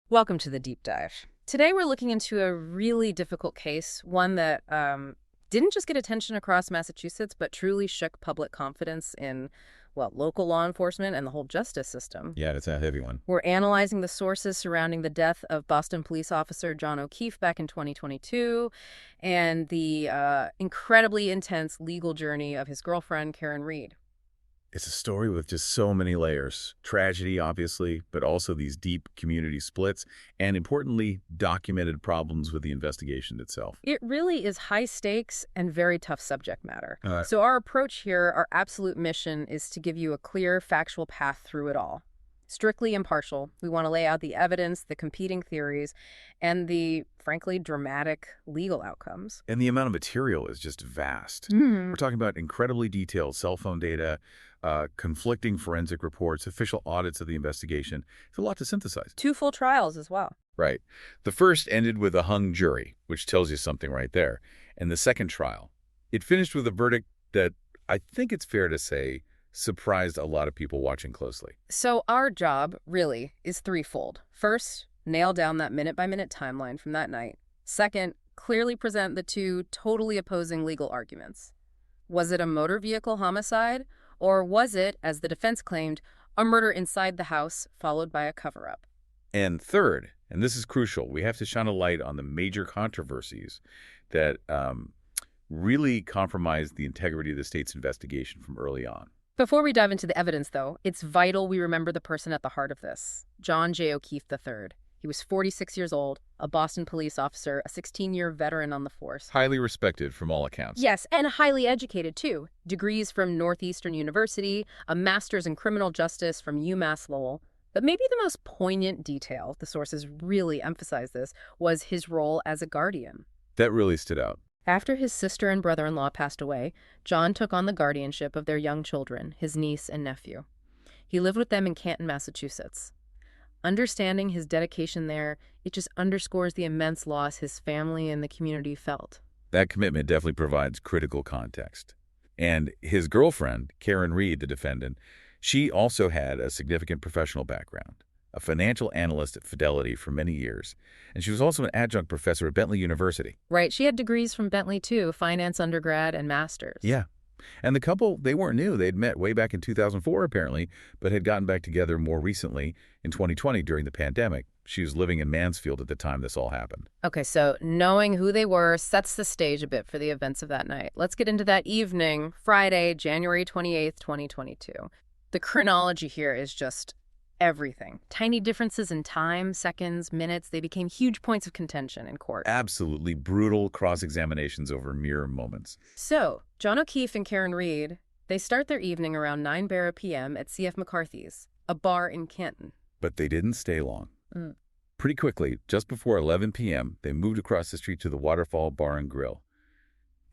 Welcome to the deep dive. Today we're looking into a really difficult case, one that didn't just get attention across Massachusetts, but truly shook public confidence in, well, local law enforcement and the whole justice system. Yeah, it's a heavy one. We're analyzing the sources surrounding the death of Boston police officer John O'Keefe back in 2022 and the incredibly intense legal journey of his girlfriend, Karen Reed. It's a story with just so many layers. Tragedy, obviously, but also these deep community splits and, importantly, documented problems with the investigation itself. It really is high stakes and very tough subject matter. Uh, So our approach here, our absolute mission, is to give you a clear factual path through it all. Strictly impartial. We want to lay out the evidence, the competing theories, and the, frankly, dramatic legal outcomes. and the amount of material is just vast. Hmm. We're talking about incredibly detailed cell phone data, conflicting forensic reports, official audits of the investigation. It's a lot to synthesize. 2 full trials as well. Right. The first ended with a hung jury, which tells you something right there. And the second trial, it finished with a verdict that I think it's fair to say surprised a lot of people watching closely. So our job, really, is threefold. First, nail down that minute-by-minute timeline from that night. Second, clearly present the two totally opposing legal arguments. Was it a motor vehicle homicide, or was it, as the defense claimed, a murder inside the house followed by a cover-up? And third, and this is crucial, we have to shine a light on the major controversies that really compromised the integrity of the state's investigation from early on. Before we dive into the evidence, though, it's vital we remember the person at the heart of this, John J. O'Keefe III. He was 46 years old, a Boston police officer, a 16-year veteran on the force. Highly respected from all accounts. Yes, and highly educated, too. Degrees from Northeastern University, a master's in criminal justice from UMass Lowell. But maybe the most poignant detail, the sources really emphasize this, was his role as a guardian. That really stood out. After his sister and brother-in-law passed away, John took on the guardianship of their young children, his niece and nephew. He lived with them in Canton, Massachusetts. Understanding his dedication there, it just underscores the immense loss his family and the community felt. That commitment definitely provides critical context. And his girlfriend, Karen Reed, the defendant, she also had a significant professional background, a financial analyst at Fidelity for many years, and she was also an adjunct professor at Bentley University. Right, she had degrees from Bentley, too, finance undergrad and master's. Yeah. And the couple, they weren't new. They'd met way back in 2004, apparently, but had gotten back together more recently in 2020 during the pandemic. She was living in Mansfield at the time this all happened. Okay, so knowing who they were sets the stage a bit for the events of that night. Let's get into that evening, Friday, January 28th, 2022. The chronology here is just everything. Tiny differences in time, seconds, minutes, they became huge points of contention in court. Absolutely brutal cross-examinations over mere moments. So, John O'Keefe and Karen Reed, they start their evening around 9 p.m. at C.F. McCarthy's, a bar in Canton. But they didn't stay long. Mm. Pretty quickly, just before 11 p.m., they moved across the street to the Waterfall Bar and Grill.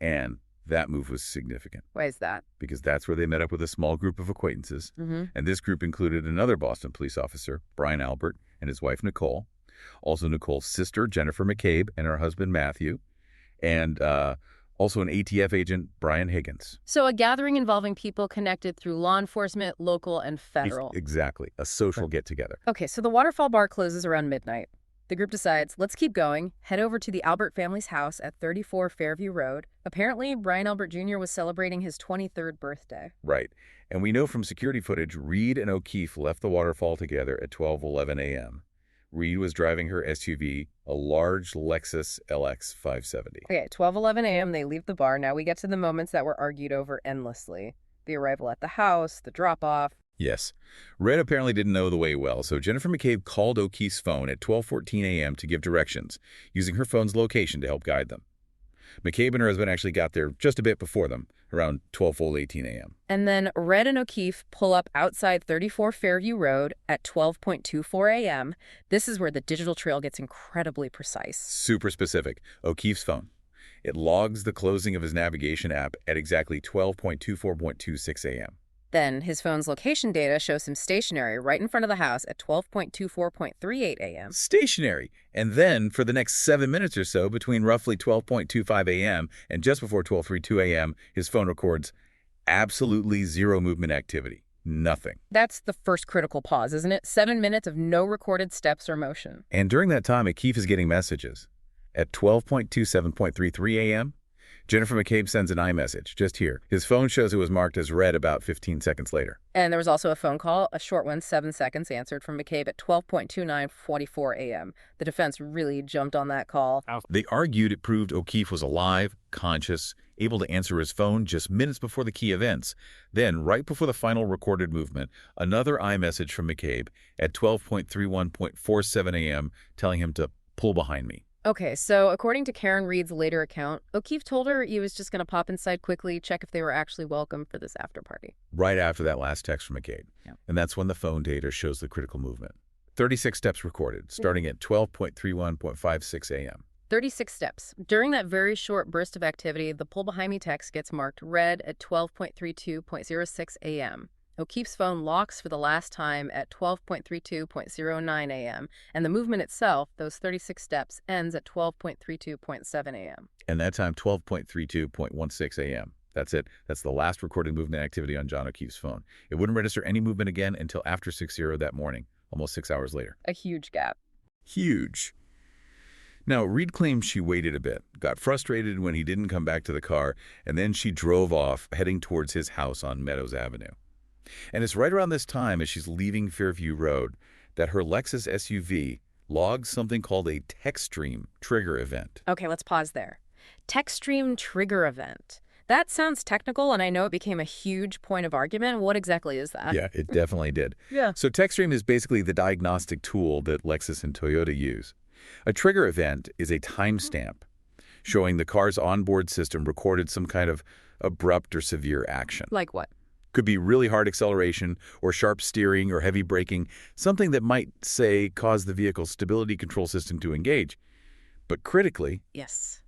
And that move was significant Why is that? because that's where they met up with a small group of acquaintances. Mm-hmm. And this group included another Boston police officer, Brian Albert, and his wife, Nicole. Also Nicole's sister, Jennifer McCabe, and her husband, Matthew. And also an ATF agent, Brian Higgins. So a gathering involving people connected through law enforcement, local, and federal. Exactly. A social get-together. Okay, so the Waterfall Bar closes around midnight. The group decides, let's keep going, head over to the Albert family's house at 34 Fairview Road. Apparently, Brian Albert Jr. was celebrating his 23rd birthday. Right. And we know from security footage, Reed and O'Keefe left the Waterfall together at 12:11 a.m. Reed was driving her SUV, a large Lexus LX 570. Okay, 12:11 a.m., they leave the bar. Now we get to the moments that were argued over endlessly. The arrival at the house, the drop-off. Yes. Red apparently didn't know the way well, so Jennifer McCabe called O'Keefe's phone at 12:14 a.m. to give directions, using her phone's location to help guide them. McCabe and her husband actually got there just a bit before them, around 12:18 a.m. And then Red and O'Keefe pull up outside 34 Fairview Road at 12:24 a.m. This is where the digital trail gets incredibly precise. Super specific. O'Keefe's phone. It logs the closing of his navigation app at exactly 12:24.26 a.m. Then his phone's location data shows him stationary right in front of the house at 12:24.38 a.m. Stationary. And then, for the next 7 minutes or so, between roughly 12:25 a.m. and just before 12:32 a.m., his phone records absolutely zero movement activity. Nothing. That's the first critical pause, isn't it? 7 minutes of no recorded steps or motion. And during that time, O'Keefe is getting messages. At 12:27.33 a.m., Jennifer McCabe sends an iMessage, just here. His phone shows it was marked as read about 15 seconds later. And there was also a phone call, a short one, 7 seconds, answered from McCabe at 12:29:44 a.m. The defense really jumped on that call. They argued it proved O'Keefe was alive, conscious, able to answer his phone just minutes before the key events. Then, right before the final recorded movement, another iMessage from McCabe at 12:31.47 a.m. telling him to pull behind me. Okay, so according to Karen Reed's later account, O'Keefe told her he was just going to pop inside quickly, check if they were actually welcome for this after party. Right after that last text from McCabe. Yeah. And that's when the phone data shows the critical movement. 36 steps recorded, starting at 12:31.56 a.m. 36 steps. During that very short burst of activity, the pull behind me text gets marked read at 12:32.06 a.m. O'Keefe's phone locks for the last time at 12:32.09 a.m., and the movement itself, those 36 steps, ends at 12:32.7 a.m. And that time, 12:32.16 a.m. That's it. That's the last recorded movement activity on John O'Keefe's phone. It wouldn't register any movement again until after 6:0 that morning, almost 6 hours later. A huge gap. Huge. Now, Reed claims she waited a bit, got frustrated when he didn't come back to the car, and then she drove off, heading towards his house on Meadows Avenue. And it's right around this time, as she's leaving Fairview Road, that her Lexus SUV logs something called a text stream trigger event. Okay, let's pause there. Text stream trigger event. That sounds technical, and I know it became a huge point of argument. What exactly is that? Yeah, it definitely did. Yeah. So text stream is basically the diagnostic tool that Lexus and Toyota use. A trigger event is a timestamp showing the car's onboard system recorded some kind of abrupt or severe action. Like what? Could be really hard acceleration or sharp steering or heavy braking, something that might, say, cause the vehicle's stability control system to engage. But critically, Yes.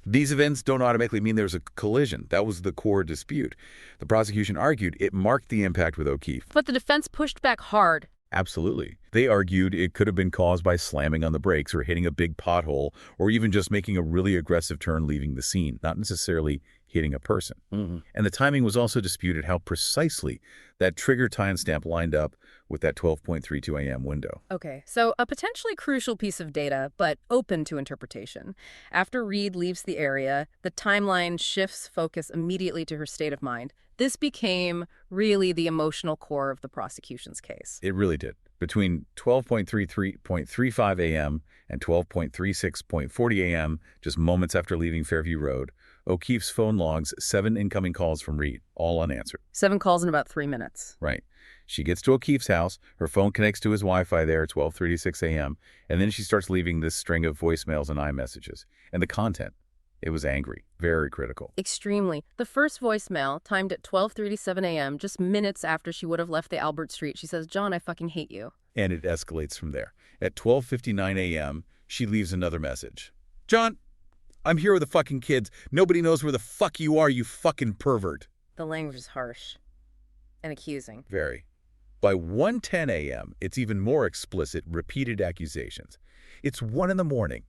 these events don't automatically mean there's a collision. That was the core dispute. The prosecution argued it marked the impact with O'Keefe. But the defense pushed back hard. Absolutely. They argued it could have been caused by slamming on the brakes or hitting a big pothole or even just making a really aggressive turn leaving the scene, not necessarily hitting a person. And the timing was also disputed how precisely that trigger timestamp lined up with that 12:32 a.m. window. Okay, so a potentially crucial piece of data, but open to interpretation. After Reed leaves the area, the timeline shifts focus immediately to her state of mind. This became really the emotional core of the prosecution's case. It really did. Between 12:33.35 a.m. and 12:36.40 a.m., just moments after leaving Fairview Road, O'Keefe's phone logs 7 incoming calls from Reed, all unanswered. 7 calls in about 3 minutes. Right. She gets to O'Keefe's house, her phone connects to his Wi-Fi there at 12:36 a.m., and then she starts leaving this string of voicemails and iMessages. And the content, it was angry, very critical. Extremely. The first voicemail, timed at 12:37 a.m., just minutes after she would have left the Albert Street, she says, "John, I fucking hate you." And it escalates from there. At 12:59 a.m., she leaves another message. "John, I'm here with the fucking kids. Nobody knows where the fuck you are, you fucking pervert." The language is harsh and accusing. Very. By 1:10 a.m., it's even more explicit, repeated accusations. It's 1 in the morning.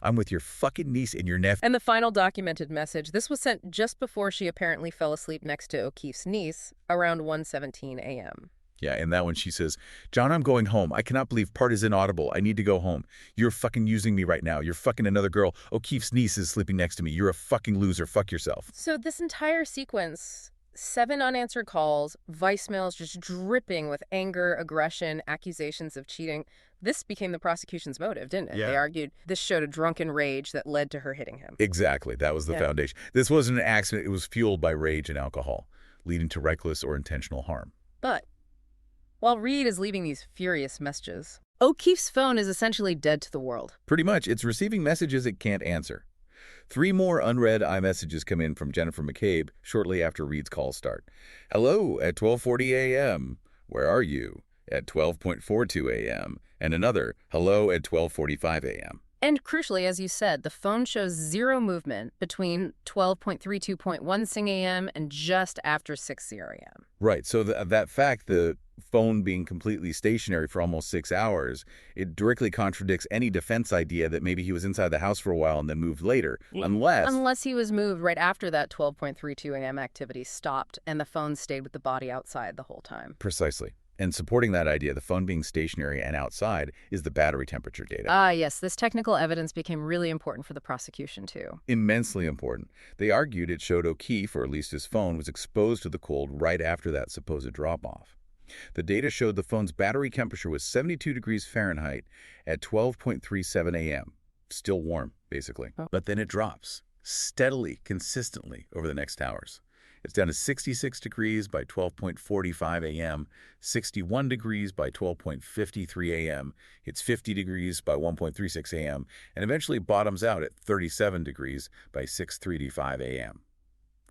"I'm with your fucking niece and your nephew." And the final documented message, this was sent just before she apparently fell asleep next to O'Keefe's niece, around 1:17 a.m. Yeah, and that one she says, "John, I'm going home. I cannot believe part is inaudible. I need to go home. You're fucking using me right now. You're fucking another girl. O'Keefe's niece is sleeping next to me. You're a fucking loser. Fuck yourself." So this entire sequence, 7 unanswered calls, voicemails just dripping with anger, aggression, accusations of cheating. This became the prosecution's motive, didn't it? Yeah. They argued this showed a drunken rage that led to her hitting him. Exactly. That was the foundation. This wasn't an accident. It was fueled by rage and alcohol, leading to reckless or intentional harm. But while Reed is leaving these furious messages, O'Keefe's phone is essentially dead to the world. Pretty much. It's receiving messages it can't answer. 3 more unread iMessages come in from Jennifer McCabe shortly after Reed's calls start. "Hello at 12:40 a.m. Where are you?" At 12:42 a.m. And another, "Hello at 12:45 a.m. And crucially, as you said, the phone shows 0 movement between 12:32.16 a.m. and just after 6:0 a.m. Right. So that fact, the phone being completely stationary for almost 6 hours, it directly contradicts any defense idea that maybe he was inside the house for a while and then moved later, unless... Unless he was moved right after that 12:32 a.m. activity stopped and the phone stayed with the body outside the whole time. Precisely. And supporting that idea, the phone being stationary and outside, is the battery temperature data. Ah, yes, this technical evidence became really important for the prosecution, too. Immensely important. They argued it showed O'Keefe, or at least his phone, was exposed to the cold right after that supposed drop-off. The data showed the phone's battery temperature was 72 degrees Fahrenheit at 12:37 a.m. Still warm, basically. Oh. But then it drops steadily, consistently over the next hours. It's down to 66 degrees by 12:45 a.m., 61 degrees by 12:53 a.m., hits 50 degrees by 1:36 a.m., and eventually bottoms out at 37 degrees by 6:35 a.m.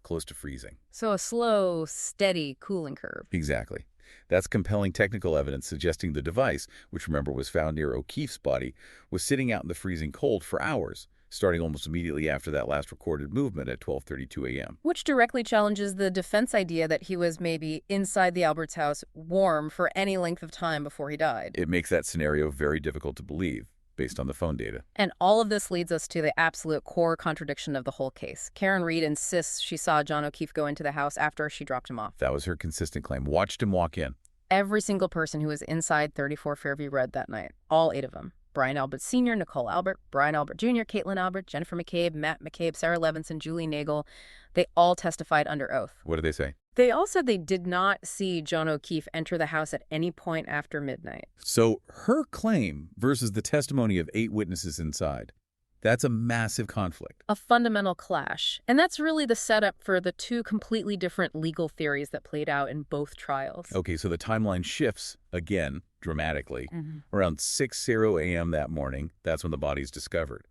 Close to freezing. So a slow, steady cooling curve. Exactly. That's compelling technical evidence suggesting the device, which remember was found near O'Keefe's body, was sitting out in the freezing cold for hours, starting almost immediately after that last recorded movement at 12:32 a.m. Which directly challenges the defense idea that he was maybe inside the Alberts house warm for any length of time before he died. It makes that scenario very difficult to believe, based on the phone data. And all of this leads us to the absolute core contradiction of the whole case. Karen Reed insists she saw John O'Keefe go into the house after she dropped him off. That was her consistent claim. Watched him walk in. Every single person who was inside 34 Fairview Road that night, all 8 of them. Brian Albert Sr., Nicole Albert, Brian Albert Jr., Caitlin Albert, Jennifer McCabe, Matt McCabe, Sarah Levinson, Julie Nagel, they all testified under oath. What did they say? They all said they did not see John O'Keefe enter the house at any point after midnight. So her claim versus the testimony of 8 witnesses inside. That's a massive conflict. A fundamental clash. And that's really the setup for the 2 completely different legal theories that played out in both trials. Okay, so the timeline shifts, again, dramatically. Around 6:00 a.m. that morning, that's when the body's discovered.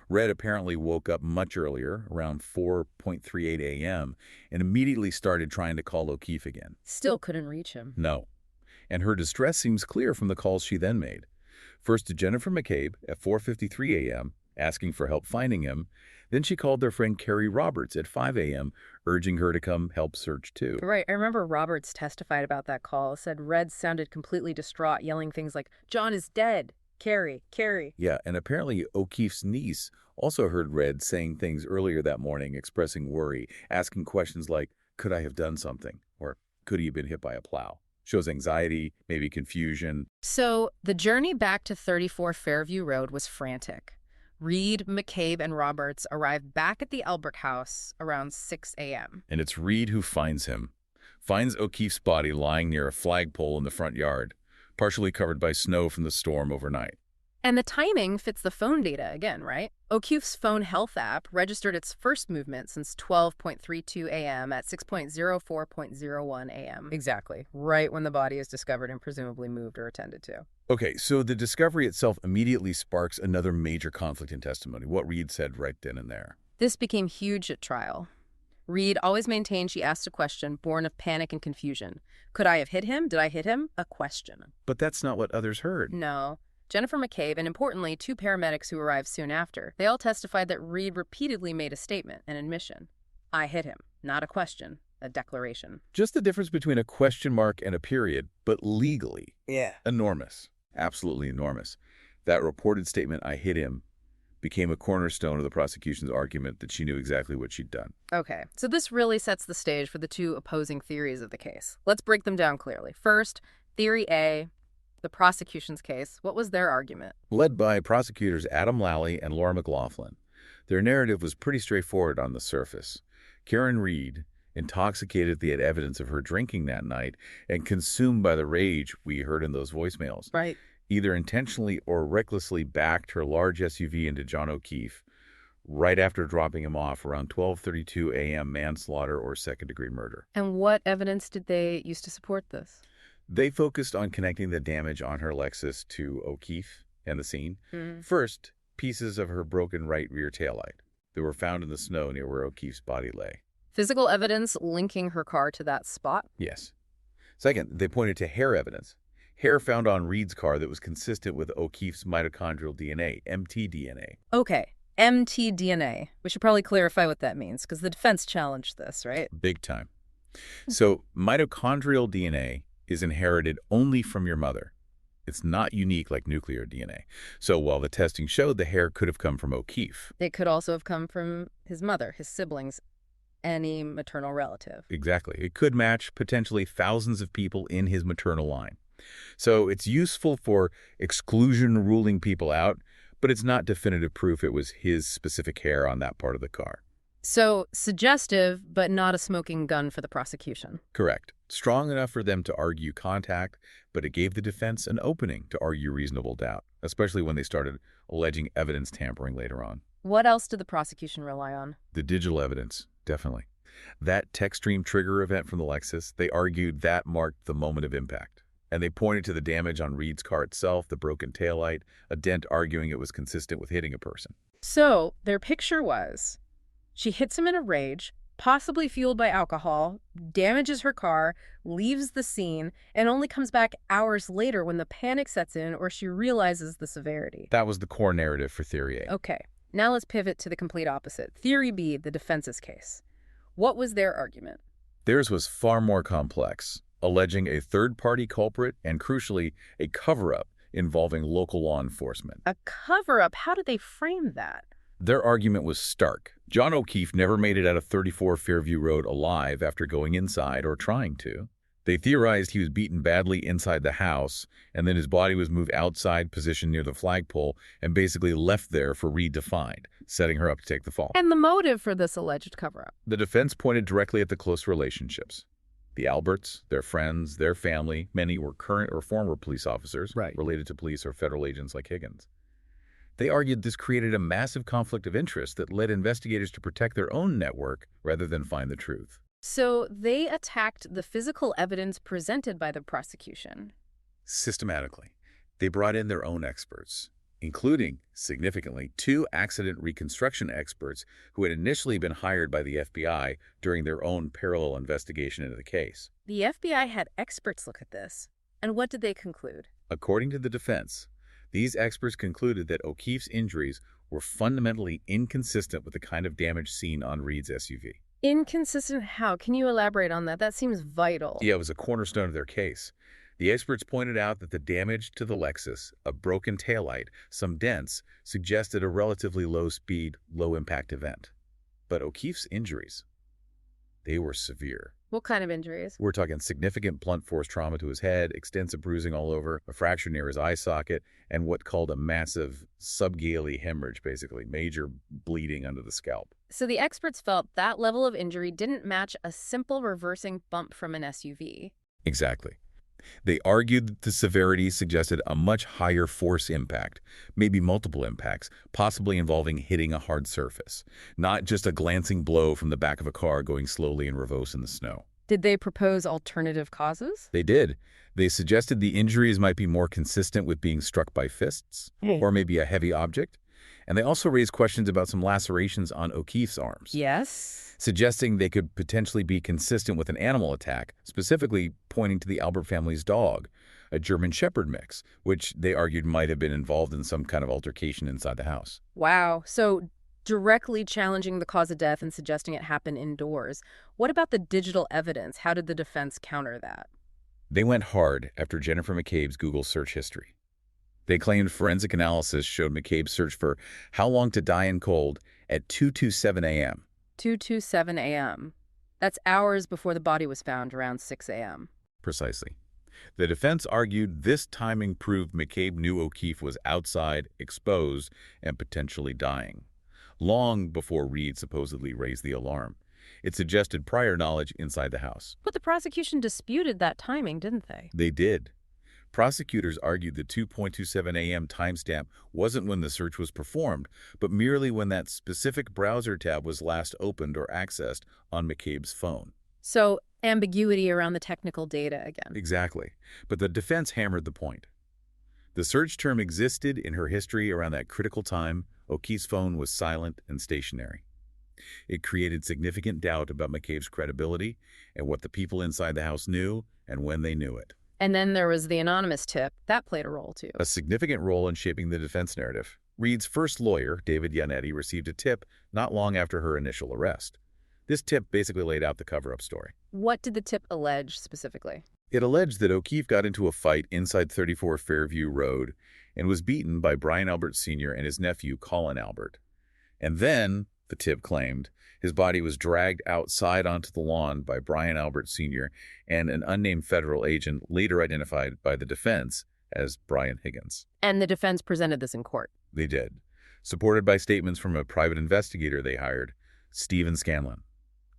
Red apparently woke up much earlier, around 4:38 a.m., and immediately started trying to call O'Keefe again. Still couldn't reach him. No. And her distress seems clear from the calls she then made. First to Jennifer McCabe at 4:53 a.m., asking for help finding him. Then she called their friend Carrie Roberts at 5 a.m., urging her to come help search too. Right. I remember Roberts testified about that call, said Red sounded completely distraught, yelling things like, "John is dead. Carrie, Carrie." Yeah, and apparently O'Keefe's niece also heard Red saying things earlier that morning, expressing worry, asking questions like, could I have done something? Or could he have been hit by a plow? Shows anxiety, maybe confusion. So the journey back to 34 Fairview Road was frantic. Reed, McCabe, and Roberts arrived back at the Albert house around 6 a.m. And it's Reed who finds him. Finds O'Keefe's body lying near a flagpole in the front yard, partially covered by snow from the storm overnight. And the timing fits the phone data again, right? O'Keefe's phone health app registered its first movement since 12:32 a.m. at 6:04.01 a.m. Exactly, right when the body is discovered and presumably moved or attended to. Okay, so the discovery itself immediately sparks another major conflict in testimony, what Reed said right then and there. This became huge at trial. Reed always maintained she asked a question born of panic and confusion. Could I have hit him? Did I hit him? A question. But that's not what others heard. No. Jennifer McCabe, and importantly, 2 paramedics who arrived soon after, they all testified that Reed repeatedly made a statement, an admission. I hit him. Not a question, a declaration. Just the difference between a question mark and a period, but legally. Yeah. Enormous. Absolutely enormous. That reported statement, I hit him, became a cornerstone of the prosecution's argument that she knew exactly what she'd done. Okay, so this really sets the stage for the 2 opposing theories of the case. Let's break them down clearly. First, Theory A, the prosecution's case. What was their argument? Led by prosecutors Adam Lally and Laura McLaughlin. Their narrative was pretty straightforward on the surface. Karen Reed, intoxicated at the evidence of her drinking that night and consumed by the rage we heard in those voicemails, Right. either intentionally or recklessly backed her large SUV into John O'Keefe right after dropping him off around 12:32 a.m. manslaughter or second-degree murder. And what evidence did they use to support this? They focused on connecting the damage on her Lexus to O'Keefe and the scene. First, pieces of her broken right rear taillight that were found in the snow near where O'Keefe's body lay. Physical evidence linking her car to that spot? Yes. Second, they pointed to hair evidence. Hair found on Reed's car that was consistent with O'Keefe's mitochondrial DNA, mtDNA. Okay, mtDNA. We should probably clarify what that means, because the defense challenged this, right? Big time. So mitochondrial DNA is inherited only from your mother. It's not unique like nuclear DNA. So while the testing showed the hair could have come from O'Keefe. It could also have come from his mother, his siblings, any maternal relative. Exactly. It could match potentially thousands of people in his maternal line. So it's useful for exclusion ruling people out, but it's not definitive proof it was his specific hair on that part of the car. So suggestive, but not a smoking gun for the prosecution. Correct. Strong enough for them to argue contact, but it gave the defense an opening to argue reasonable doubt, especially when they started alleging evidence tampering later on. What else did the prosecution rely on? The digital evidence, definitely. That tech stream trigger event from the Lexus, they argued that marked the moment of impact. And they pointed to the damage on Reed's car itself, the broken taillight, a dent arguing it was consistent with hitting a person. So their picture was, she hits him in a rage, possibly fueled by alcohol, damages her car, leaves the scene, and only comes back hours later when the panic sets in or she realizes the severity. That was the core narrative for Theory A. Okay, now let's pivot to the complete opposite. Theory B, the defense's case. What was their argument? Theirs was far more complex, alleging a third-party culprit and, crucially, a cover-up involving local law enforcement. A cover-up? How did they frame that? Their argument was stark. John O'Keefe never made it out of 34 Fairview Road alive after going inside or trying to. They theorized he was beaten badly inside the house, and then his body was moved outside, positioned near the flagpole, and basically left there for Reed to find, setting her up to take the fall. And the motive for this alleged cover-up? The defense pointed directly at the close relationships. The Alberts, their friends, their family, many were current or former police officers related to police or federal agents like Higgins. They argued this created a massive conflict of interest that led investigators to protect their own network rather than find the truth. So they attacked the physical evidence presented by the prosecution. Systematically, they brought in their own experts, including, significantly, 2 accident reconstruction experts who had initially been hired by the FBI during their own parallel investigation into the case. The FBI had experts look at this. And what did they conclude? According to the defense, these experts concluded that O'Keefe's injuries were fundamentally inconsistent with the kind of damage seen on Reed's SUV. Inconsistent how? Can you elaborate on that? That seems vital. Yeah, it was a cornerstone of their case. The experts pointed out that the damage to the Lexus, a broken taillight, some dents, suggested a relatively low-speed, low-impact event. But O'Keefe's injuries, they were severe. What kind of injuries? We're talking significant blunt force trauma to his head, extensive bruising all over, a fracture near his eye socket, and what called a massive subgaleal hemorrhage, basically, major bleeding under the scalp. So the experts felt that level of injury didn't match a simple reversing bump from an SUV. Exactly. They argued that the severity suggested a much higher force impact, maybe multiple impacts, possibly involving hitting a hard surface, not just a glancing blow from the back of a car going slowly in reverse in the snow. Did they propose alternative causes? They did. They suggested the injuries might be more consistent with being struck by fists, or maybe a heavy object. And they also raised questions about some lacerations on O'Keefe's arms. Yes. Suggesting they could potentially be consistent with an animal attack, specifically pointing to the Albert family's dog, a German Shepherd mix, which they argued might have been involved in some kind of altercation inside the house. Wow. So directly challenging the cause of death and suggesting it happened indoors. What about the digital evidence? How did the defense counter that? They went hard after Jennifer McCabe's Google search history. They claimed forensic analysis showed McCabe searched for how long to die in cold at 2:27 a.m. 2:27 a.m. That's hours before the body was found, around 6 a.m. Precisely. The defense argued this timing proved McCabe knew O'Keefe was outside, exposed, and potentially dying, long before Reed supposedly raised the alarm. It suggested prior knowledge inside the house. But the prosecution disputed that timing, didn't they? They did. Prosecutors argued the 2:27 a.m. timestamp wasn't when the search was performed, but merely when that specific browser tab was last opened or accessed on McCabe's phone. So ambiguity around the technical data again. Exactly. But the defense hammered the point. The search term existed in her history around that critical time. O'Keefe's phone was silent and stationary. It created significant doubt about McCabe's credibility and what the people inside the house knew and when they knew it. And then there was the anonymous tip. That played a role, too. A significant role in shaping the defense narrative. Reed's first lawyer, David Yannetti, received a tip not long after her initial arrest. This tip basically laid out the cover-up story. What did the tip allege specifically? It alleged that O'Keefe got into a fight inside 34 Fairview Road and was beaten by Brian Albert Sr. and his nephew, Colin Albert. And then, the tip claimed, his body was dragged outside onto the lawn by Brian Albert Sr. and an unnamed federal agent later identified by the defense as Brian Higgins. And the defense presented this in court. They did, supported by statements from a private investigator they hired, Stephen Scanlon.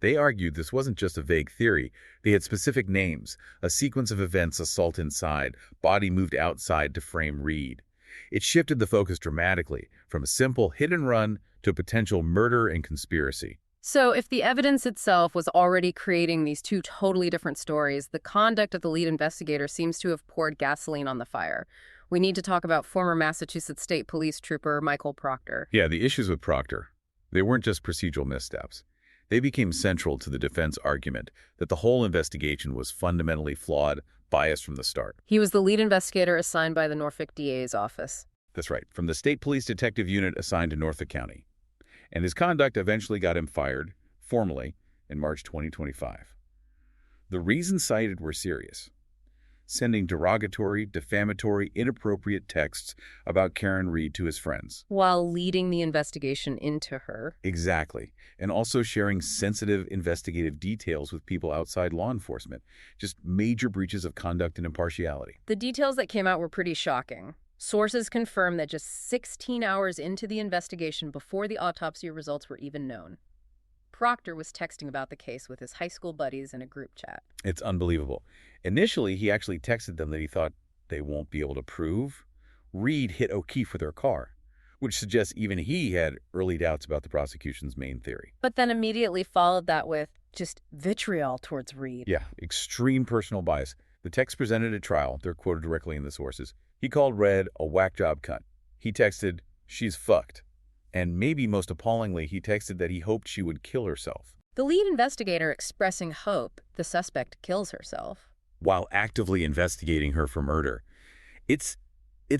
They argued this wasn't just a vague theory. They had specific names, a sequence of events: assault inside, body moved outside to frame Reed. It shifted the focus dramatically from a simple hit and run to potential murder and conspiracy. So if the evidence itself was already creating these two totally different stories, the conduct of the lead investigator seems to have poured gasoline on the fire. We need to talk about former Massachusetts State Police Trooper Michael Proctor. Yeah, the issues with Proctor, they weren't just procedural missteps. They became central to the defense argument that the whole investigation was fundamentally flawed, biased from the start. He was the lead investigator assigned by the Norfolk DA's office. That's right, from the State Police Detective Unit assigned to Norfolk County. And his conduct eventually got him fired, formally, in March 2025. The reasons cited were serious: sending derogatory, defamatory, inappropriate texts about Karen Reed to his friends. While leading the investigation into her. Exactly. And also sharing sensitive investigative details with people outside law enforcement. Just major breaches of conduct and impartiality. The details that came out were pretty shocking. Sources confirm that just 16 hours into the investigation, before the autopsy results were even known, Proctor was texting about the case with his high school buddies in a group chat. It's unbelievable. Initially, he actually texted them that he thought they won't be able to prove Reed hit O'Keefe with her car, which suggests even he had early doubts about the prosecution's main theory. But then immediately followed that with just vitriol towards Reed. Yeah, extreme personal bias. The text presented at trial, they're quoted directly in the sources. He called Red a whack job cunt. He texted, "She's fucked." And maybe most appallingly, he texted that he hoped she would kill herself. The lead investigator expressing hope the suspect kills herself, while actively investigating her for murder. It's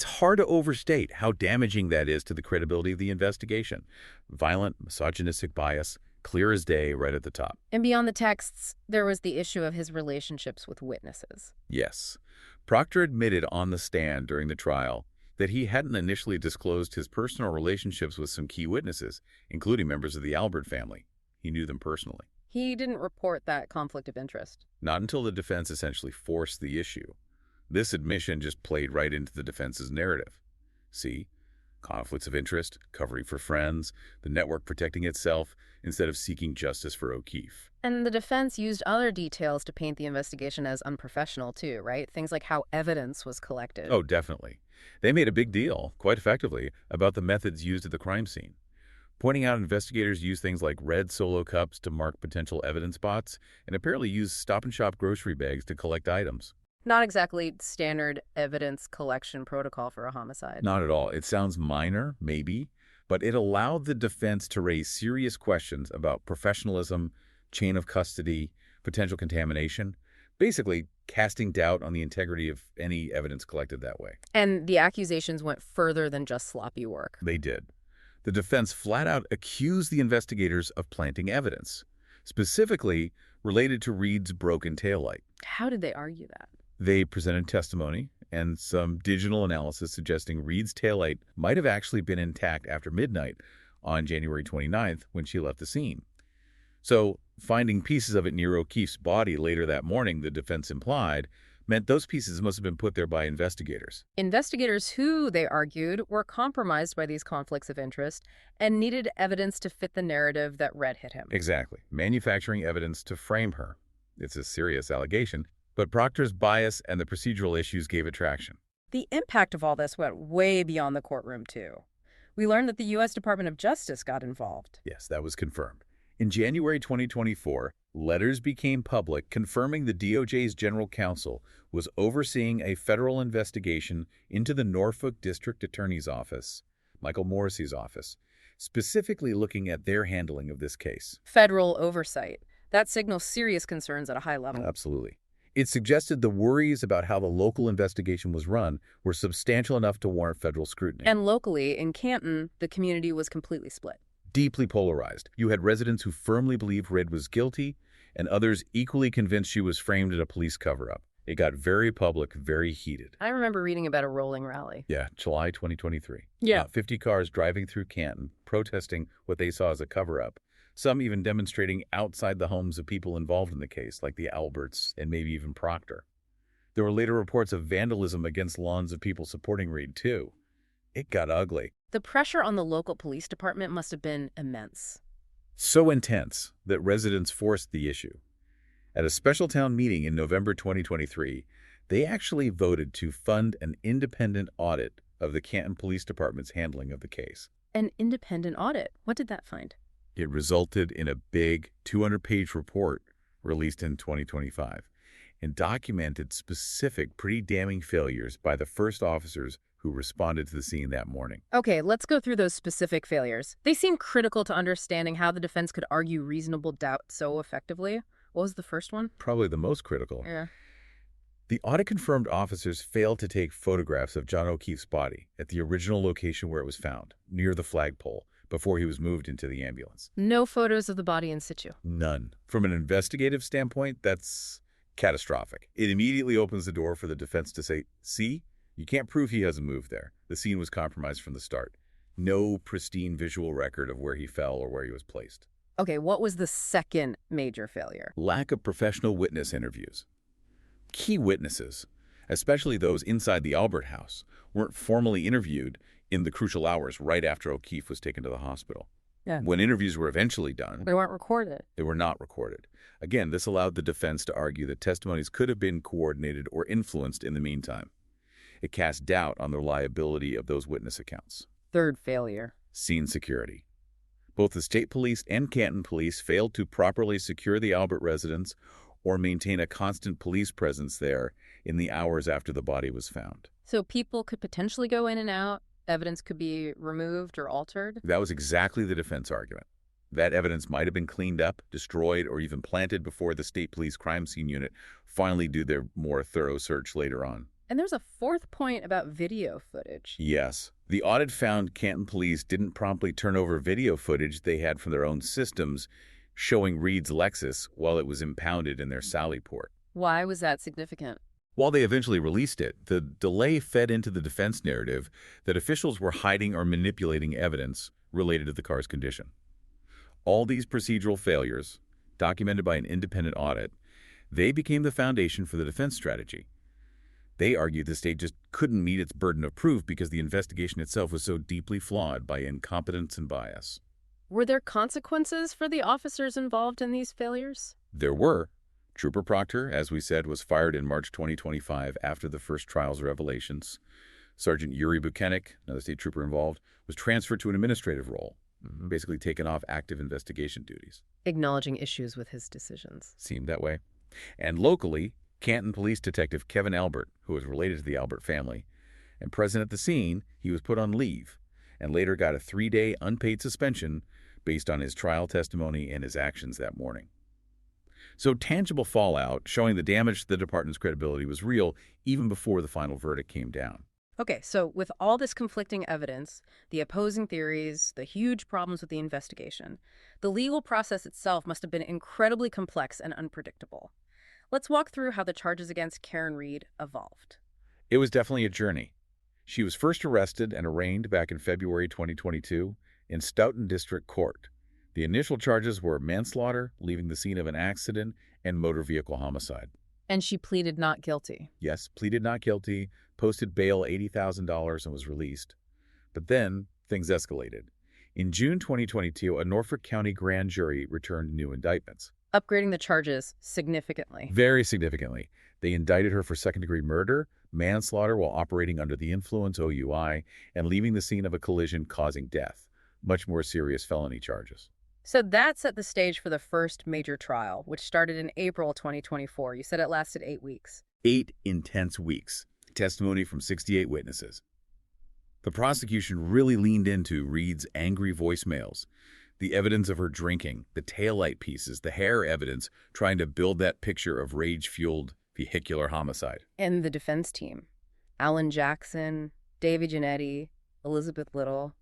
hard to overstate how damaging that is to the credibility of the investigation. Violent, misogynistic bias, clear as day right at the top. And beyond the texts, there was the issue of his relationships with witnesses. Yes. Proctor admitted on the stand during the trial that he hadn't initially disclosed his personal relationships with some key witnesses, including members of the Albert family. He knew them personally. He didn't report that conflict of interest. Not until the defense essentially forced the issue. This admission just played right into the defense's narrative. See? Conflicts of interest, covering for friends, the network protecting itself instead of seeking justice for O'Keefe. And the defense used other details to paint the investigation as unprofessional too, right? Things like how evidence was collected. Oh, definitely. They made a big deal, quite effectively, about the methods used at the crime scene, pointing out investigators used things like red Solo cups to mark potential evidence spots and apparently used stop-and-shop grocery bags to collect items. Not exactly standard evidence collection protocol for a homicide. Not at all. It sounds minor, maybe, but it allowed the defense to raise serious questions about professionalism, chain of custody, potential contamination, basically casting doubt on the integrity of any evidence collected that way. And the accusations went further than just sloppy work. They did. The defense flat out accused the investigators of planting evidence, specifically related to Reed's broken taillight. How did they argue that? They presented testimony and some digital analysis suggesting Reed's taillight might have actually been intact after midnight on January 29th when she left the scene. So finding pieces of it near O'Keefe's body later that morning, the defense implied, meant those pieces must have been put there by investigators. Investigators who, they argued, were compromised by these conflicts of interest and needed evidence to fit the narrative that Red hit him. Exactly. Manufacturing evidence to frame her. It's a serious allegation, but Proctor's bias and the procedural issues gave it traction. The impact of all this went way beyond the courtroom, too. We learned that the U.S. Department of Justice got involved. Yes, that was confirmed. In January 2024, letters became public confirming the DOJ's general counsel was overseeing a federal investigation into the Norfolk District Attorney's Office, Michael Morrissey's office, specifically looking at their handling of this case. Federal oversight. That signals serious concerns at a high level. Absolutely. It suggested the worries about how the local investigation was run were substantial enough to warrant federal scrutiny. And locally, in Canton, the community was completely split. Deeply polarized. You had residents who firmly believed Red was guilty and others equally convinced she was framed in a police cover-up. It got very public, very heated. I remember reading about a rolling rally. Yeah, July 2023. Yeah. About 50 cars driving through Canton, protesting what they saw as a cover-up. Some even demonstrating outside the homes of people involved in the case, like the Alberts and maybe even Proctor. There were later reports of vandalism against lawns of people supporting Reed, too. It got ugly. The pressure on the local police department must have been immense. So intense that residents forced the issue. At a special town meeting in November 2023, they actually voted to fund an independent audit of the Canton Police Department's handling of the case. An independent audit. What did that find? It resulted in a big 200-page report released in 2025 and documented specific, pretty damning failures by the first officers who responded to the scene that morning. Okay, let's go through those specific failures. They seem critical to understanding how the defense could argue reasonable doubt so effectively. What was the first one? Probably the most critical. Yeah. The audit-confirmed officers failed to take photographs of John O'Keefe's body at the original location where it was found, near the flagpole, before he was moved into the ambulance. No photos of the body in situ. None. From an investigative standpoint, that's catastrophic. It immediately opens the door for the defense to say, see, you can't prove he hasn't moved there. The scene was compromised from the start. No pristine visual record of where he fell or where he was placed. Okay, what was the second major failure? Lack of professional witness interviews. Key witnesses, especially those inside the Albert house, weren't formally interviewed in the crucial hours right after O'Keefe was taken to the hospital. Yeah. When interviews were eventually done, They weren't recorded. they were not recorded. Again, this allowed the defense to argue that testimonies could have been coordinated or influenced in the meantime. It cast doubt on the reliability of those witness accounts. Third failure. Scene security. Both the state police and Canton police failed to properly secure the Albert residence or maintain a constant police presence there in the hours after the body was found. So people could potentially go in and out, evidence could be removed or altered? That was exactly the defense argument. That evidence might have been cleaned up, destroyed, or even planted before the state police crime scene unit finally do their more thorough search later on. And there's a fourth point about video footage. Yes. The audit found Canton police didn't promptly turn over video footage they had from their own systems showing Reed's Lexus while it was impounded in their Sallyport. Why was that significant? While they eventually released it, the delay fed into the defense narrative that officials were hiding or manipulating evidence related to the car's condition. All these procedural failures, documented by an independent audit, they became the foundation for the defense strategy. They argued the state just couldn't meet its burden of proof because the investigation itself was so deeply flawed by incompetence and bias. Were there consequences for the officers involved in these failures? There were. Trooper Proctor, as we said, was fired in March 2025 after the first trial's revelations. Sergeant Yuri Buchanek, another state trooper involved, was transferred to an administrative role, basically taken off active investigation duties. Acknowledging issues with his decisions. Seemed that way. And locally, Canton Police Detective Kevin Albert, who was related to the Albert family, and present at the scene, he was put on leave and later got a 3-day unpaid suspension based on his trial testimony and his actions that morning. So tangible fallout showing the damage to the department's credibility was real even before the final verdict came down. Okay, so with all this conflicting evidence, the opposing theories, the huge problems with the investigation, the legal process itself must have been incredibly complex and unpredictable. Let's walk through how the charges against Karen Reed evolved. It was definitely a journey. She was first arrested and arraigned back in February 2022 in Stoughton District Court. The initial charges were manslaughter, leaving the scene of an accident, and motor vehicle homicide. And she pleaded not guilty. Yes, pleaded not guilty, posted bail $80,000 and was released. But then things escalated. In June 2022, a Norfolk County grand jury returned new indictments. Upgrading the charges significantly. Very significantly. They indicted her for second-degree murder, manslaughter while operating under the influence OUI, and leaving the scene of a collision causing death. Much more serious felony charges. So that set the stage for the first major trial, which started in April 2024. You said it lasted 8 weeks. 8 intense weeks. Testimony from 68 witnesses. The prosecution really leaned into Reed's angry voicemails, the evidence of her drinking, the taillight pieces, the hair evidence, trying to build that picture of rage-fueled vehicular homicide. And the defense team. Alan Jackson, David Giannetti, Elizabeth Little.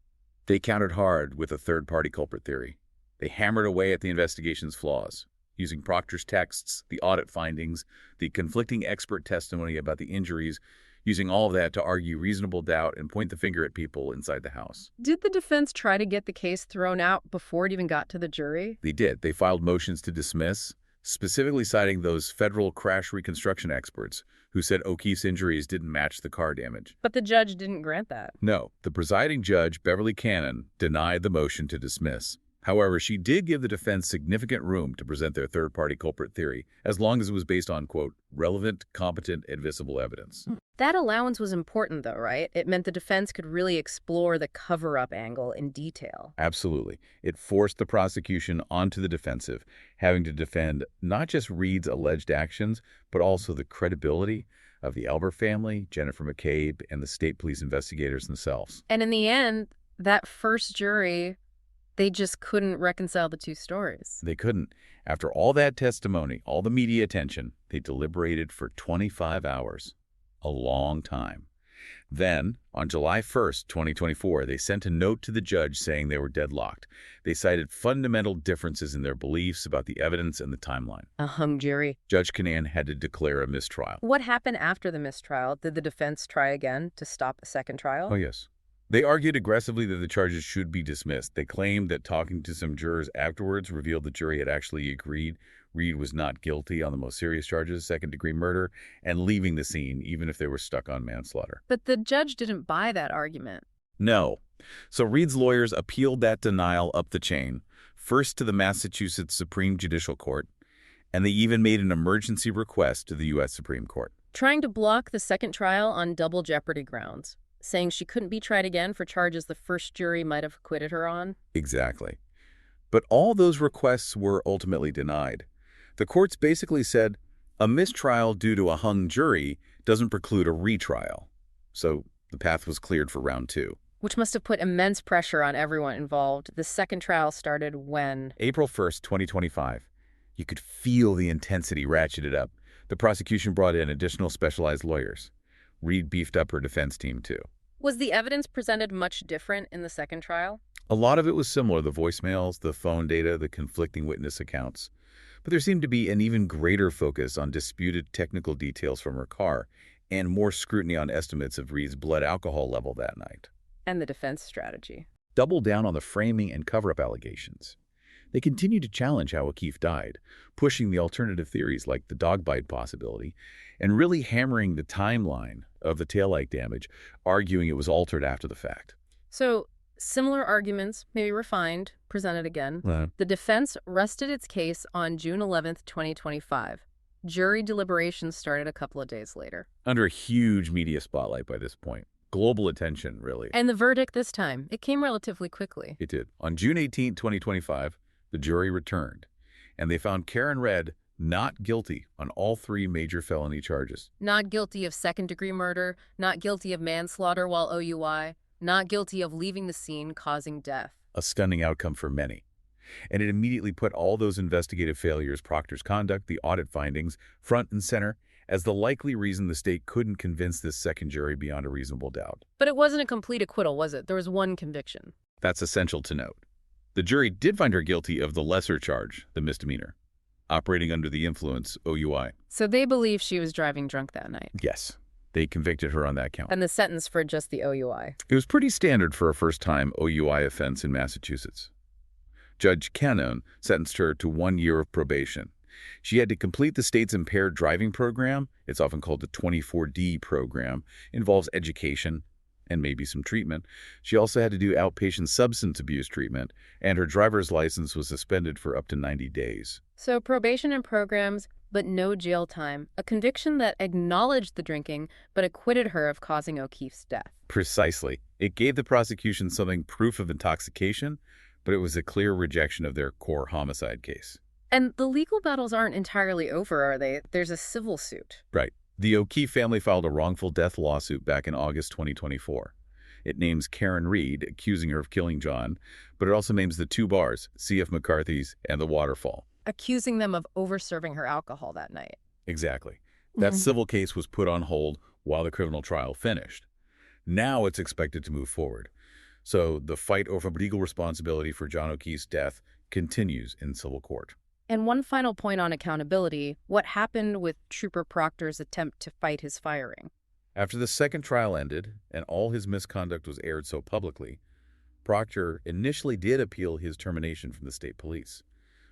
They countered hard with a third-party culprit theory. They hammered away at the investigation's flaws, using Proctor's texts, the audit findings, the conflicting expert testimony about the injuries, using all of that to argue reasonable doubt and point the finger at people inside the house. Did the defense try to get the case thrown out before it even got to the jury? They did. They filed motions to dismiss, specifically citing those federal crash reconstruction experts who said O'Keefe's injuries didn't match the car damage. But the judge didn't grant that. No, the presiding judge, Beverly Canton, denied the motion to dismiss. However, she did give the defense significant room to present their third-party culprit theory, as long as it was based on, quote, relevant, competent, admissible evidence. That allowance was important, though, right? It meant the defense could really explore the cover-up angle in detail. Absolutely. It forced the prosecution onto the defensive, having to defend not just Reed's alleged actions, but also the credibility of the Albert family, Jennifer McCabe, and the state police investigators themselves. And in the end, that first jury, they just couldn't reconcile the two stories. They couldn't. After all that testimony, all the media attention, they deliberated for 25 hours. A long time. Then, on July 1st, 2024, they sent a note to the judge saying they were deadlocked. They cited fundamental differences in their beliefs about the evidence and the timeline. A hung jury. Judge Canton had to declare a mistrial. What happened after the mistrial? Did the defense try again to stop a second trial? Oh, yes. They argued aggressively that the charges should be dismissed. They claimed that talking to some jurors afterwards revealed the jury had actually agreed Reed was not guilty on the most serious charges, second-degree murder, and leaving the scene even if they were stuck on manslaughter. But the judge didn't buy that argument. No. So Reed's lawyers appealed that denial up the chain, first to the Massachusetts Supreme Judicial Court, and they even made an emergency request to the U.S. Supreme Court. Trying to block the second trial on double jeopardy grounds, saying she couldn't be tried again for charges the first jury might have acquitted her on. Exactly. But all those requests were ultimately denied. The courts basically said a mistrial due to a hung jury doesn't preclude a retrial. So the path was cleared for round 2. Which must have put immense pressure on everyone involved. The second trial started when? April 1st, 2025. You could feel the intensity ratcheted up. The prosecution brought in additional specialized lawyers. Reed beefed up her defense team, too. Was the evidence presented much different in the second trial? A lot of it was similar, the voicemails, the phone data, the conflicting witness accounts. But there seemed to be an even greater focus on disputed technical details from her car and more scrutiny on estimates of Reed's blood alcohol level that night. And the defense strategy. Double down on the framing and cover-up allegations. They continued to challenge how O'Keefe died, pushing the alternative theories like the dog bite possibility, and really hammering the timeline of the taillight damage, arguing it was altered after the fact. So, similar arguments, maybe refined, presented again. The defense rested its case on June 11th, 2025. Jury deliberations started a couple of days later. Under a huge media spotlight by this point. Global attention, really. And the verdict this time, it came relatively quickly. It did. On June 18, 2025, the jury returned, and they found Karen Redd not guilty on all 3 major felony charges. Not guilty of second-degree murder, not guilty of manslaughter while OUI, not guilty of leaving the scene causing death. A stunning outcome for many. And it immediately put all those investigative failures, Proctor's conduct, the audit findings, front and center, as the likely reason the state couldn't convince this second jury beyond a reasonable doubt. But it wasn't a complete acquittal, was it? There was one conviction. That's essential to note. The jury did find her guilty of the lesser charge, the misdemeanor, operating under the influence, OUI. So they believe she was driving drunk that night. Yes, they convicted her on that count. And the sentence for just the OUI. It was pretty standard for a first-time OUI offense in Massachusetts. Judge Canton sentenced her to 1 year of probation. She had to complete the state's impaired driving program. It's often called the 24D program. It involves education and maybe some treatment. She also had to do outpatient substance abuse treatment, and her driver's license was suspended for up to 90 days. So probation and programs, but no jail time. A conviction that acknowledged the drinking, but acquitted her of causing O'Keefe's death. Precisely. It gave the prosecution something proof of intoxication, but it was a clear rejection of their core homicide case. And the legal battles aren't entirely over, are they? There's a civil suit. Right. The O'Keefe family filed a wrongful death lawsuit back in August 2024. It names Karen Reed, accusing her of killing John, but it also names the 2 bars, C.F. McCarthy's and the Waterfall. Accusing them of over-serving her alcohol that night. Exactly. That civil case was put on hold while the criminal trial finished. Now it's expected to move forward. So the fight over legal responsibility for John O'Keefe's death continues in civil court. And one final point on accountability, what happened with Trooper Proctor's attempt to fight his firing? After the second trial ended and all his misconduct was aired so publicly, Proctor initially did appeal his termination from the state police.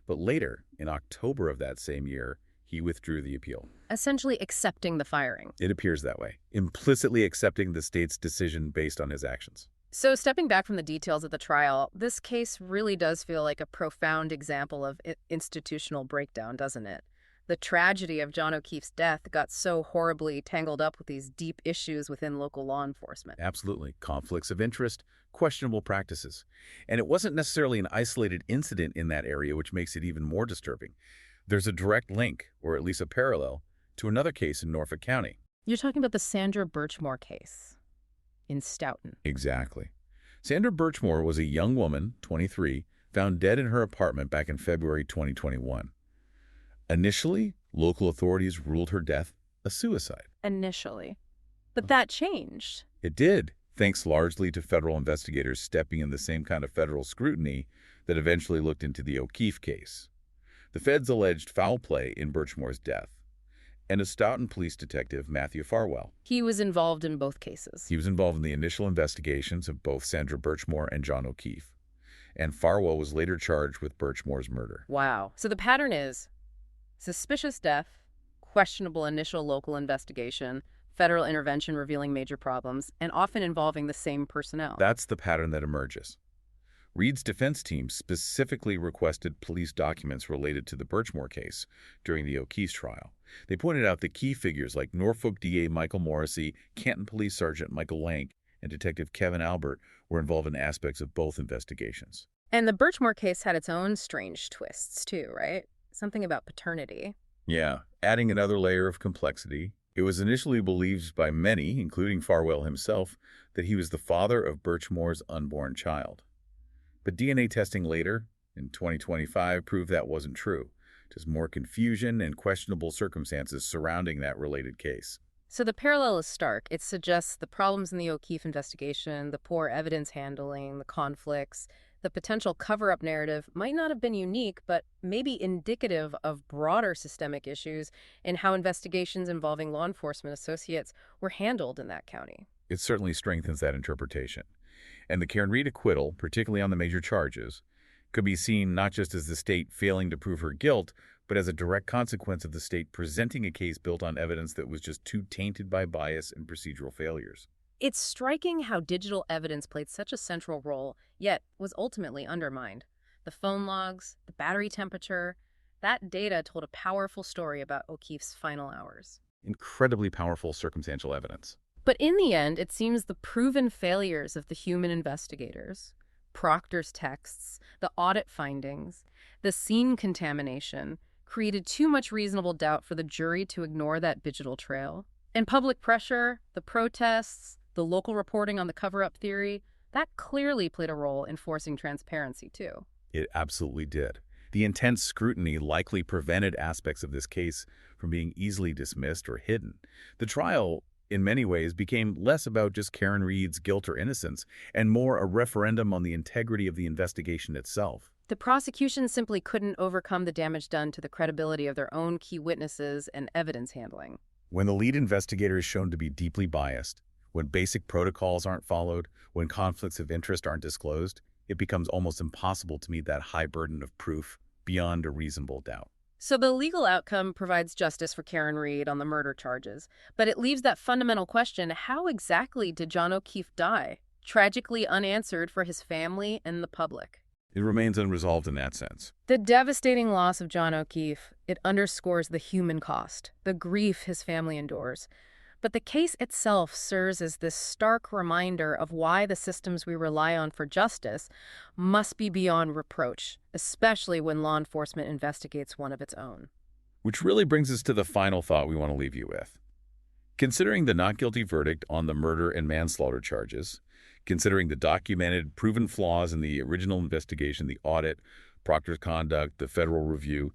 But later, in October of that same year, he withdrew the appeal. Essentially accepting the firing. It appears that way, implicitly accepting the state's decision based on his actions. So stepping back from the details of the trial, this case really does feel like a profound example of institutional breakdown, doesn't it? The tragedy of John O'Keefe's death got so horribly tangled up with these deep issues within local law enforcement. Absolutely. Conflicts of interest, questionable practices. And it wasn't necessarily an isolated incident in that area, which makes it even more disturbing. There's a direct link, or at least a parallel, to another case in Norfolk County. You're talking about the Sandra Birchmore case in Stoughton. Exactly. Sandra Birchmore was a young woman, 23, found dead in her apartment back in February 2021. Initially, local authorities ruled her death a suicide. Initially. But that changed. It did, thanks largely to federal investigators stepping in the same kind of federal scrutiny that eventually looked into the O'Keefe case. The feds alleged foul play in Birchmore's death, and a Stoughton police detective, Matthew Farwell. He was involved in both cases. He was involved in the initial investigations of both Sandra Birchmore and John O'Keefe, and Farwell was later charged with Birchmore's murder. Wow. So the pattern is suspicious death, questionable initial local investigation, federal intervention revealing major problems, and often involving the same personnel. That's the pattern that emerges. Reed's defense team specifically requested police documents related to the Birchmore case during the O'Keefe trial. They pointed out that key figures like Norfolk DA Michael Morrissey, Canton Police Sergeant Michael Lank, and Detective Kevin Albert were involved in aspects of both investigations. And the Birchmore case had its own strange twists too, right? Something about paternity. Yeah, adding another layer of complexity. It was initially believed by many, including Farwell himself, that he was the father of Birchmore's unborn child. But DNA testing later, in 2025, proved that wasn't true. Just more confusion and questionable circumstances surrounding that related case. So the parallel is stark. It suggests the problems in the O'Keefe investigation, the poor evidence handling, the conflicts, the potential cover-up narrative might not have been unique, but maybe indicative of broader systemic issues in how investigations involving law enforcement associates were handled in that county. It certainly strengthens that interpretation. And the Karen Reed acquittal, particularly on the major charges, could be seen not just as the state failing to prove her guilt, but as a direct consequence of the state presenting a case built on evidence that was just too tainted by bias and procedural failures. It's striking how digital evidence played such a central role, yet was ultimately undermined. The phone logs, the battery temperature, that data told a powerful story about O'Keefe's final hours. Incredibly powerful circumstantial evidence. But in the end, it seems the proven failures of the human investigators, Proctor's texts, the audit findings, the scene contamination, created too much reasonable doubt for the jury to ignore that digital trail. And public pressure, the protests, the local reporting on the cover-up theory, that clearly played a role in forcing transparency, too. It absolutely did. The intense scrutiny likely prevented aspects of this case from being easily dismissed or hidden. The trial, in many ways, became less about just Karen Reed's guilt or innocence and more a referendum on the integrity of the investigation itself. The prosecution simply couldn't overcome the damage done to the credibility of their own key witnesses and evidence handling. When the lead investigator is shown to be deeply biased, when basic protocols aren't followed, when conflicts of interest aren't disclosed, it becomes almost impossible to meet that high burden of proof beyond a reasonable doubt. So the legal outcome provides justice for Karen Reed on the murder charges, but it leaves that fundamental question: how exactly did John O'Keefe die? Tragically unanswered for his family and the public. It remains unresolved in that sense. The devastating loss of John O'Keefe, it underscores the human cost, the grief his family endures. But the case itself serves as this stark reminder of why the systems we rely on for justice must be beyond reproach, especially when law enforcement investigates one of its own. Which really brings us to the final thought we want to leave you with. Considering the not guilty verdict on the murder and manslaughter charges, considering the documented, proven flaws in the original investigation, the audit, Proctor's conduct, the federal review,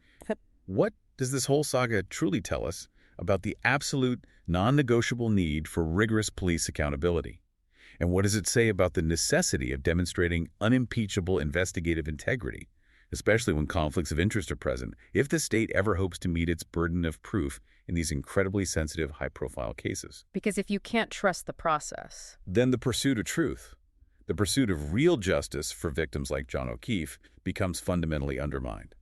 what does this whole saga truly tell us about the absolute, non-negotiable need for rigorous police accountability? And what does it say about the necessity of demonstrating unimpeachable investigative integrity especially when conflicts of interest are present, if the state ever hopes to meet its burden of proof in these incredibly sensitive, high-profile cases. Because if you can't trust the process, Then the pursuit of truth, the pursuit of real justice for victims like John O'Keefe, becomes fundamentally undermined.